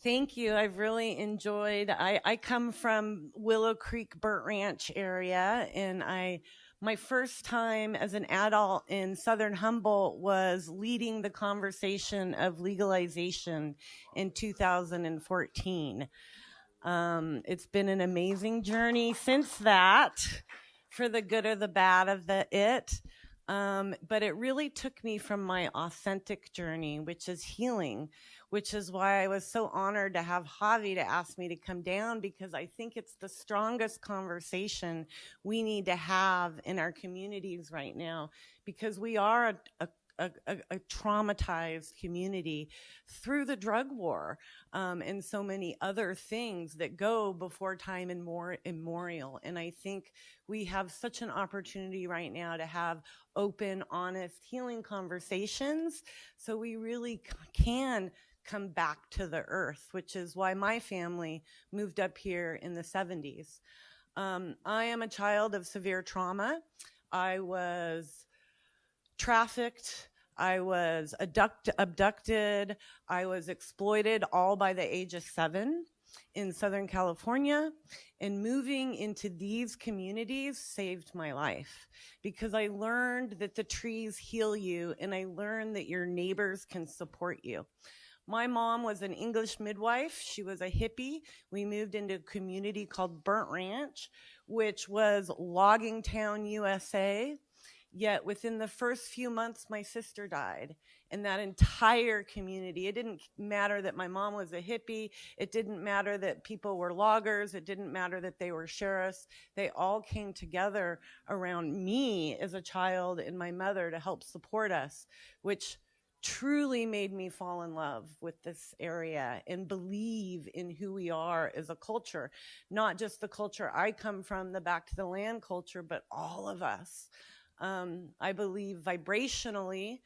Thank you. I've really enjoyed. I come from Willow Creek Burnt Ranch area, and my first time as an adult in Southern Humboldt was leading the conversation of legalization in 2014. It's been an amazing journey since that, for the good or the bad of it. But it really took me from my authentic journey, which is healing, which is why I was so honored to have Javi to ask me to come down, because I think it's the strongest conversation we need to have in our communities right now, because we are a traumatized community through the drug war, and so many other things that go before time and more immemorial. And I think we have such an opportunity right now to have open, honest, healing conversations, so we really can come back to the earth, which is why my family moved up here in the 70s. I am a child of severe trauma. I was trafficked, I was abducted, I was exploited, all by the age of 7 in Southern California. And moving into these communities saved my life, because I learned that the trees heal you, and I learned that your neighbors can support you. My mom was an English midwife. She was a hippie. We moved into a community called Burnt Ranch, which was logging town, USA. Yet within the first few months, my sister died. And that entire community, it didn't matter that my mom was a hippie. It didn't matter that people were loggers. It didn't matter that they were sheriffs. They all came together around me as a child and my mother to help support us, which truly made me fall in love with this area and believe in who we are as a culture, not just the culture I come from, the Back to the Land culture, but all of us. I believe vibrationally,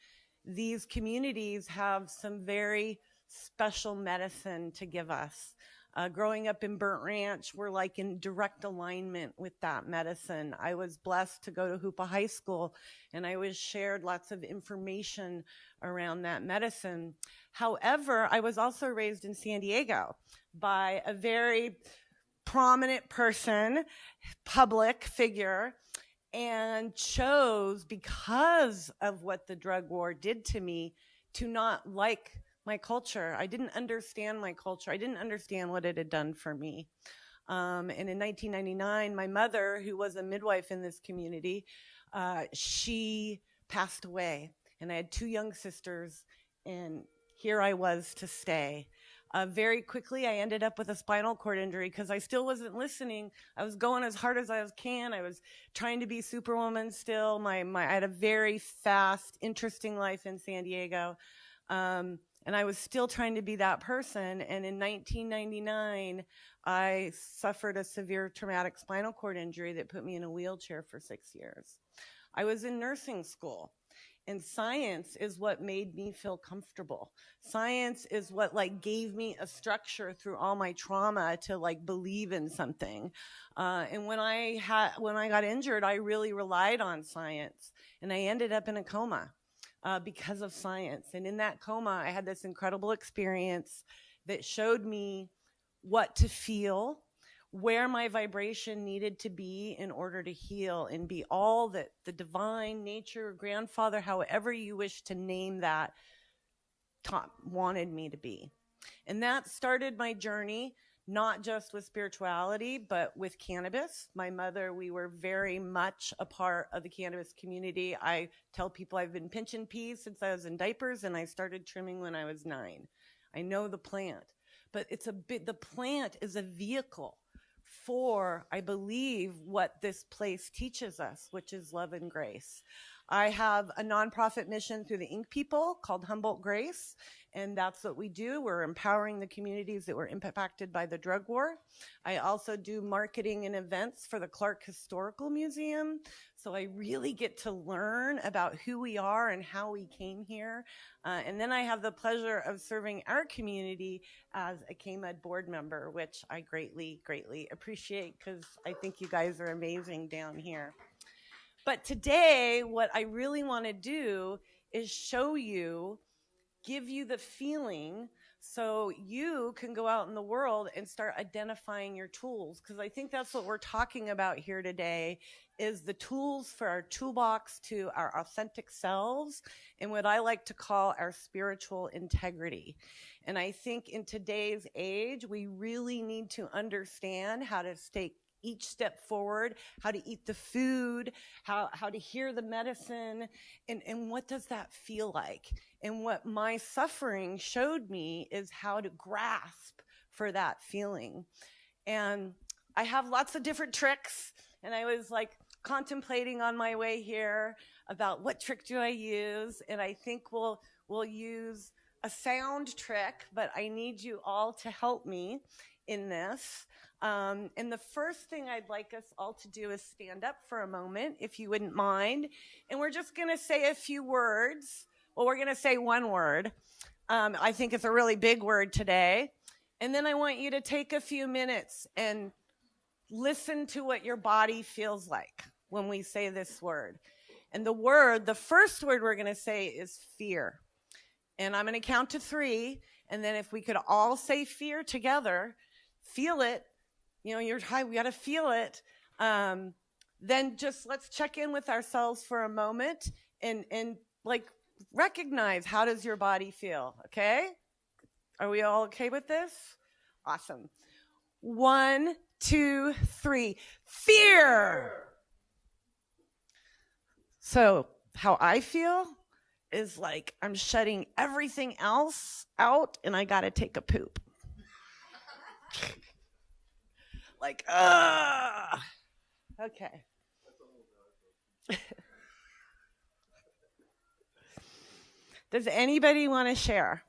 these communities have some very special medicine to give us. Growing up in Burnt Ranch, we're like in direct alignment with that medicine. I was blessed to go to Hoopa High School, and I was shared lots of information around that medicine. However, I was also raised in San Diego by a very prominent person, public figure, and chose, because of what the drug war did to me, to not like my culture. I didn't understand my culture. I didn't understand what it had done for me. And in 1999, my mother, who was a midwife in this community, she passed away. And I had 2 young sisters, and here I was to stay. Very quickly, I ended up with a spinal cord injury because I still wasn't listening. I was going as hard as I can. I was trying to be Superwoman still. I had a very fast, interesting life in San Diego. And I was still trying to be that person. And in 1999, I suffered a severe traumatic spinal cord injury that put me in a wheelchair for 6 years. I was in nursing school. And science is what made me feel comfortable. Science is what gave me a structure through all my trauma to believe in something. And when I got injured, I really relied on science, and I ended up in a coma because of science. And in that coma, I had this incredible experience that showed me what to feel, where my vibration needed to be in order to heal and be all that the divine nature, grandfather, however you wish to name that, wanted me to be. And that started my journey, not just with spirituality, but with cannabis. My mother, we were very much a part of the cannabis community. I tell people I've been pinching peas since I was in diapers, and I started trimming when I was 9. I know the plant, but the plant is a vehicle for, I believe, what this place teaches us, which is love and grace. I have a nonprofit mission through the Ink people called Humboldt Grace, and that's what we do. We're empowering the communities that were impacted by the drug war. I also do marketing and events for the Clark Historical Museum, so I really get to learn about who we are and how we came here. And then I have the pleasure of serving our community as a KMUD board member, which I greatly, greatly appreciate, because I think you guys are amazing down here. But today, what I really want to do is show you, give you the feeling So you can go out in the world and start identifying your tools, because I think that's what we're talking about here today, is the tools for our toolbox to our authentic selves and what I like to call our spiritual integrity. And I think in today's age, we really need to understand how to take each step forward, how to eat the food, how to hear the medicine, and what does that feel like? And what my suffering showed me is how to grasp for that feeling. And I have lots of different tricks, and I was like contemplating on my way here about what trick do I use, and I think we'll use a sound trick, but I need you all to help me in this. And the first thing I'd like us all to do is stand up for a moment, if you wouldn't mind. And we're just going to say a few words. Well, we're going to say one word. I think it's a really big word today. And then I want you to take a few minutes and listen to what your body feels like when we say this word. And the first word we're going to say is fear. And I'm going to count to 3. And then if we could all say fear together, feel it. You know, you're high, we got to feel it. Then just let's check in with ourselves for a moment and like recognize, how does your body feel? Okay? Are we all okay with this? Awesome. 1, 2, 3. Fear. So how I feel is like I'm shutting everything else out and I got to take a poop. Like, okay. Does anybody want to share?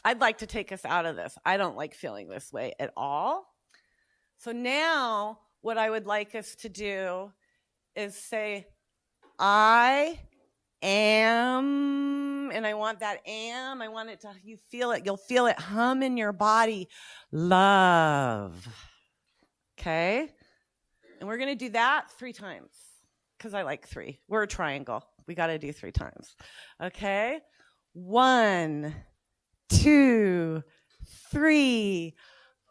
I'd like to take us out of this. I don't like feeling this way at all. So now what I would like us to do is say, I am, and I want that I want it to, you feel it, you'll feel it hum in your body, love. Okay? And we're going to do that 3 times, because I like 3. We're a triangle. We got to do 3 times. Okay? 1, 2, 3.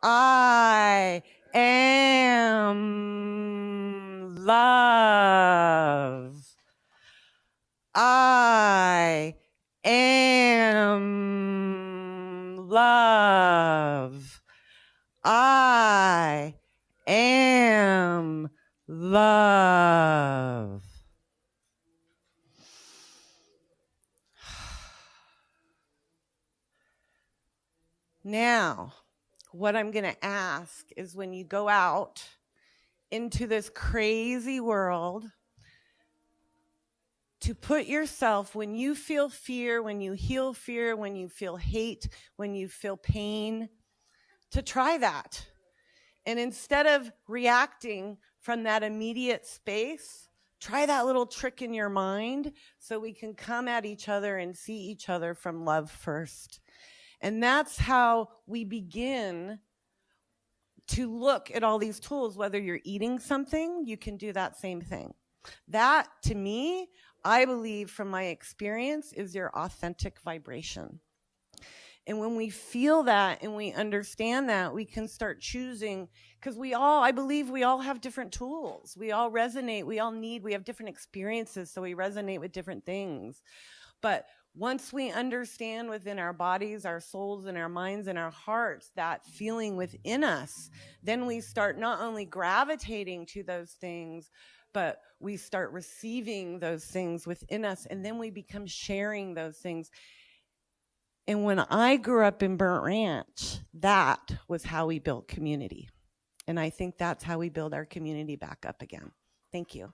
I am love. I am love. I am love. Now, what I'm going to ask is, when you go out into this crazy world, to put yourself, when you feel fear, when you heal fear, when you feel hate, when you feel pain, to try that. And instead of reacting from that immediate space, try that little trick in your mind so we can come at each other and see each other from love first. And that's how we begin to look at all these tools. Whether you're eating something, you can do that same thing. That, to me, I believe from my experience, is your authentic vibration. And when we feel that and we understand that, we can start choosing, because I believe we all have different tools. We all resonate. We have different experiences, so we resonate with different things. But once we understand within our bodies, our souls, and our minds, and our hearts, that feeling within us, then we start not only gravitating to those things, but we start receiving those things within us, and then we become sharing those things. And when I grew up in Burnt Ranch, that was how we built community. And I think that's how we build our community back up again. Thank you.